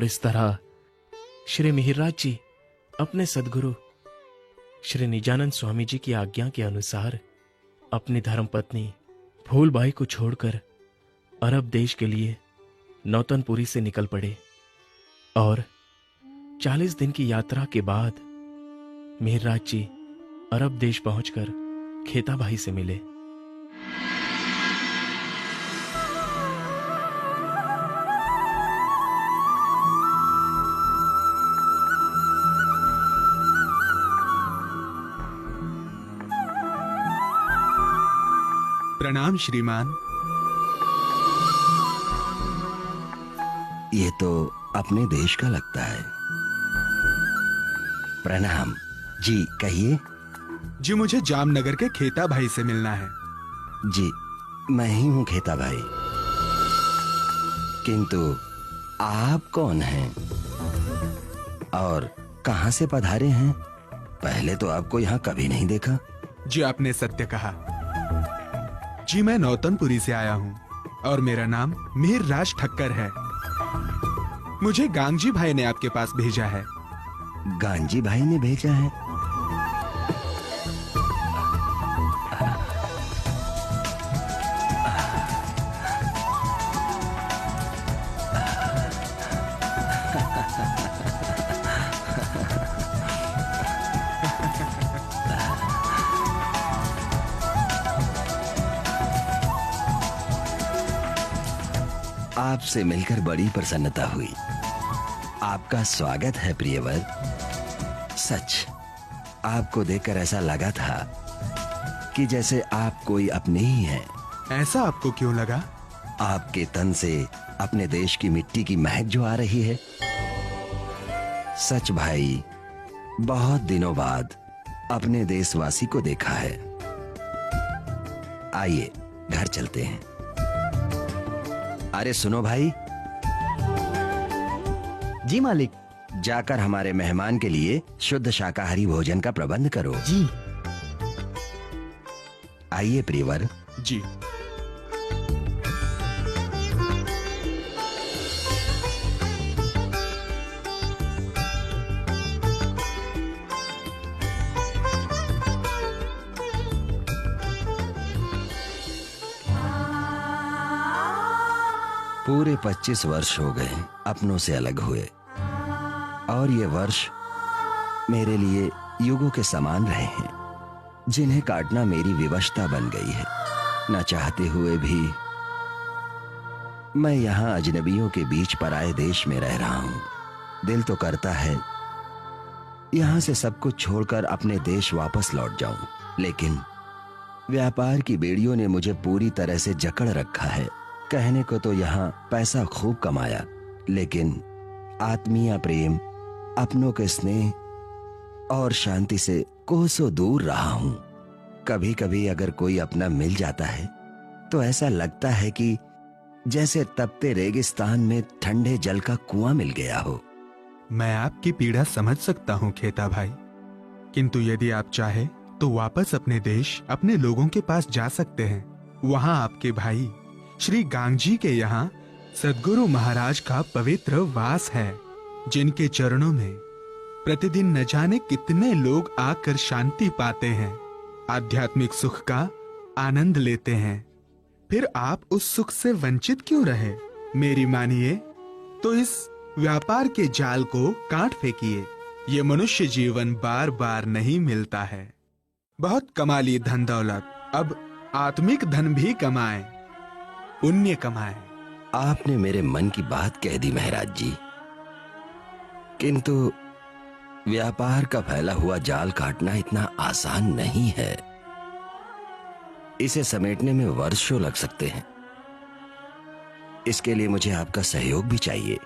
और इस तरह श्री मिहिरराज जी अपने सदगुरु श्री निजानंद स्वामी जी की आज्ञा के अनुसार अपनी धर्मपत्नी फूलबाई को छोड़कर अरब देश के लिए नौतनपुरी से निकल पड़े और 40 दिन की यात्रा के बाद मिहिरराज जी अरब देश पहुंचकर खेता भाई से मिले। प्रणाम श्रीमान। ये तो अपने देश का लगता है। प्रणाम जी, कहिए। जी मुझे जामनगर के खेता भाई से मिलना है। जी मैं ही हूँ खेता भाई, किंतु आप कौन हैं और कहाँ से पधारे हैं? पहले तो आपको यहाँ कभी नहीं देखा। जी आपने सत्य कहा। जी मैं नौतनपुरी से आया हूँ और मेरा नाम मिहिरराज ठक्कर है। मुझे गांगजी भाई ने आपके पास भेजा है। गांजी भाई ने भेजा है? आपसे मिलकर बड़ी प्रसन्नता हुई। आपका स्वागत है प्रियवर। सच आपको देखकर ऐसा लगा था कि जैसे आप कोई अपने ही हैं। ऐसा आपको क्यों लगा? आपके तन से अपने देश की मिट्टी की महक जो आ रही है। सच भाई, बहुत दिनों बाद अपने देशवासी को देखा है। आइए घर चलते हैं। अरे सुनो भाई। जी मालिक। जाकर हमारे मेहमान के लिए शुद्ध शाकाहारी भोजन का प्रबंध करो। जी। आइए प्रियवर। जी। पूरे 25 वर्ष हो गए अपनों से अलग हुए, और ये वर्ष मेरे लिए युगों के समान रहे हैं, जिन्हें काटना मेरी विवशता बन गई है। न चाहते हुए भी मैं यहाँ अजनबियों के बीच पराये देश में रह रहा हूँ। दिल तो करता है यहाँ से सब कुछ छोड़कर अपने देश वापस लौट जाऊं, लेकिन व्यापार की बेड़ियों ने मुझे पूरी तरह से जकड़ रखा है। कहने को तो यहाँ पैसा खूब कमाया, लेकिन आत्मीय प्रेम, अपनों के स्नेह और शांति से कोसों दूर रहा हूँ। कभी कभी अगर कोई अपना मिल जाता है तो ऐसा लगता है कि जैसे तपते रेगिस्तान में ठंडे जल का कुआं मिल गया हो। मैं आपकी पीड़ा समझ सकता हूँ खेता भाई, किंतु यदि आप चाहे तो वापस अपने देश, अपने लोगों के पास जा सकते हैं। वहाँ आपके भाई श्री गांगजी के यहाँ सद्गुरु महाराज का पवित्र वास है, जिनके चरणों में प्रतिदिन न जाने कितने लोग आकर शांति पाते हैं, आध्यात्मिक सुख का आनंद लेते हैं। फिर आप उस सुख से वंचित क्यों रहे? मेरी मानिए तो इस व्यापार के जाल को काट फेंकिए। ये मनुष्य जीवन बार बार नहीं मिलता है। बहुत कमा ली धन दौलत, अब आत्मिक धन भी कमाएं, पुण्य कमाएं। आपने मेरे मन की बात कह दी महाराज जी, किंतु व्यापार का फैला हुआ जाल काटना इतना आसान नहीं है। इसे समेटने में वर्षों लग सकते हैं। इसके लिए मुझे आपका सहयोग भी चाहिए।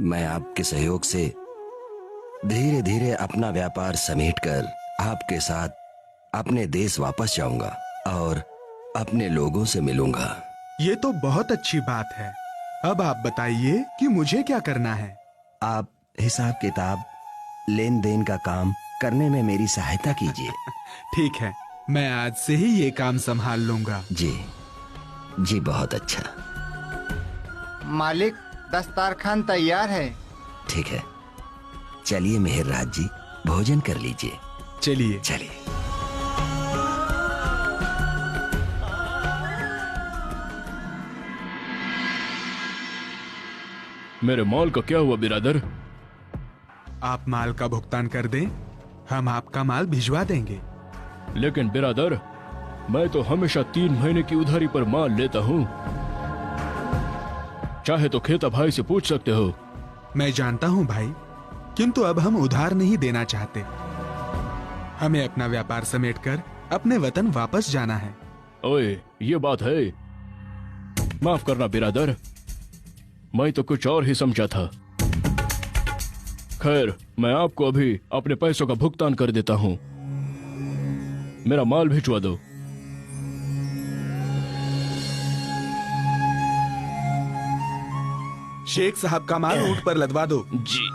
मैं आपके सहयोग से धीरे धीरे अपना व्यापार समेटकर आपके साथ अपने देश वापस जाऊंगा और अपने लोगों से मिलूंगा। ये तो बहुत अच्छी बात है। अब आप बताइए कि मुझे क्या करना है? आप हिसाब किताब, लेन देन का काम करने में मेरी सहायता कीजिए। ठीक है, मैं आज से ही ये काम संभाल लूंगा। जी जी, बहुत अच्छा। मालिक, दस्तरखान तैयार है। ठीक है, चलिए मिहिरराज जी, भोजन कर लीजिए। चलिए। चलिए। मेरे माल का क्या हुआ बिरादर? आप माल का भुगतान कर दें, हम आपका माल भिजवा देंगे। लेकिन बिरादर, मैं तो हमेशा 3 महीने की उधारी पर माल लेता हूँ। चाहे तो खेता भाई से पूछ सकते हो। मैं जानता हूं भाई, किंतु अब हम उधार नहीं देना चाहते। हमें अपना व्यापार समेटकर अपने वतन वापस जाना है। ओए, ये बात है। माफ करना बिरादर, मैं तो कुछ और ही समझा था। खैर, मैं आपको अभी अपने पैसों का भुगतान कर देता हूँ। मेरा माल भिजवा दो। शेख साहब का माल ऊंट पर लदवा दो। जी।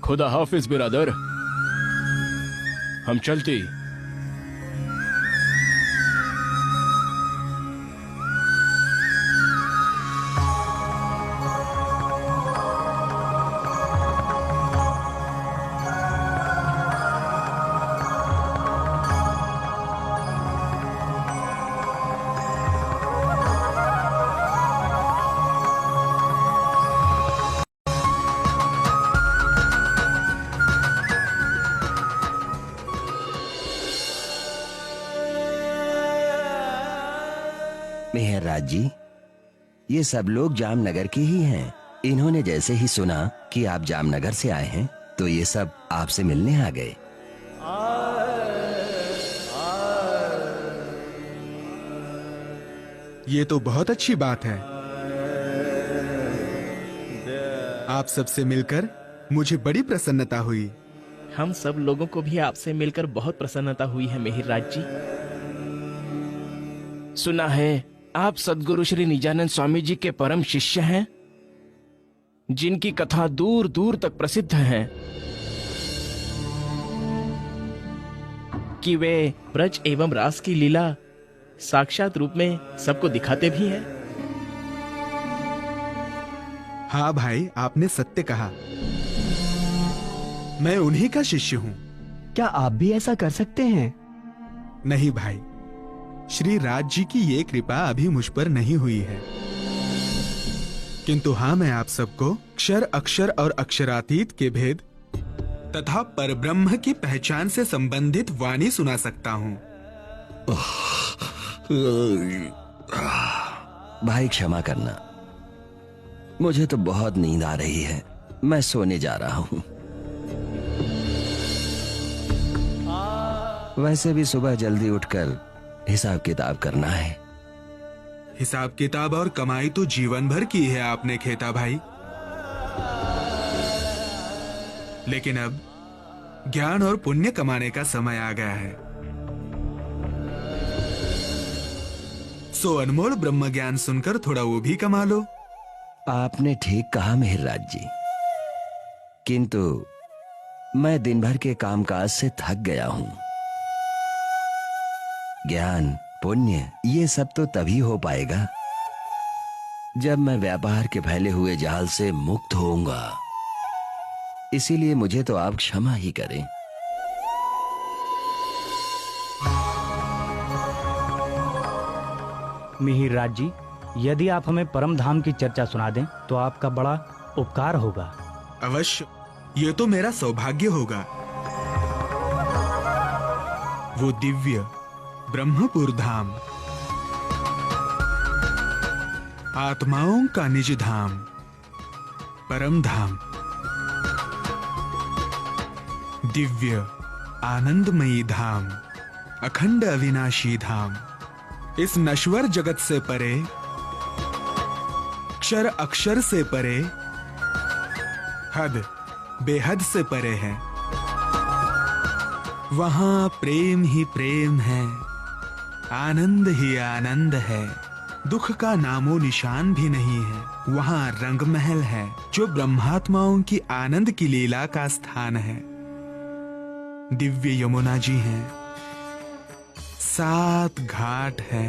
खुदा हाफिज बिरादर, हम चलते। मिहिरराज जी, ये सब लोग जामनगर के ही हैं। इन्होंने जैसे ही सुना कि आप जामनगर से आए हैं, तो ये सब आपसे मिलने आ गए। ये तो बहुत अच्छी बात है। आप सबसे मिलकर मुझे बड़ी प्रसन्नता हुई। हम सब लोगों को भी आपसे मिलकर बहुत प्रसन्नता हुई है मिहिरराज जी। सुना है आप सद्गुरु श्री निजानंद स्वामी जी के परम शिष्य हैं, जिनकी कथा दूर दूर तक प्रसिद्ध है कि वे ब्रज एवं रास की लीला साक्षात रूप में सबको दिखाते भी हैं। हाँ भाई, आपने सत्य कहा। मैं उन्हीं का शिष्य हूँ। क्या आप भी ऐसा कर सकते हैं? नहीं भाई, श्री राज जी की ये कृपा अभी मुझ पर नहीं हुई है। किंतु हाँ, मैं आप सबको क्षर अक्षर और अक्षरातीत के भेद तथा परब्रह्म की पहचान से संबंधित वाणी सुना सकता हूँ। भाई क्षमा करना, मुझे तो बहुत नींद आ रही है। मैं सोने जा रहा हूँ। वैसे भी सुबह जल्दी उठकर हिसाब किताब करना है। हिसाब किताब और कमाई तो जीवन भर की है आपने खेता भाई। लेकिन अब ज्ञान और पुण्य कमाने का समय आ गया है। सो अनमोल ब्रह्म ज्ञान सुनकर थोड़ा वो भी कमा लो। आपने ठीक कहा मिहिरराज जी, किंतु मैं दिन भर के कामकाज से थक गया हूं। ज्ञान पुण्य ये सब तो तभी हो पाएगा जब मैं व्यापार के फैले हुए जाल से मुक्त होऊंगा। इसीलिए मुझे तो आप क्षमा ही करें। मिहिरराज जी, यदि आप हमें परम धाम की चर्चा सुना दें तो आपका बड़ा उपकार होगा। अवश्य, ये तो मेरा सौभाग्य होगा। वो दिव्य ब्रह्मपुर धाम, आत्माओं का निज धाम, परम धाम, दिव्य आनंदमयी धाम, अखंड अविनाशी धाम, इस नश्वर जगत से परे, क्षर अक्षर से परे, हद बेहद से परे है। वहां प्रेम ही प्रेम है, आनंद ही आनंद है, दुख का नामो निशान भी नहीं है। वहां रंग महल है जो ब्रह्मात्माओं की आनंद की लीला का स्थान है। दिव्य यमुना जी हैं, 7 घाट है,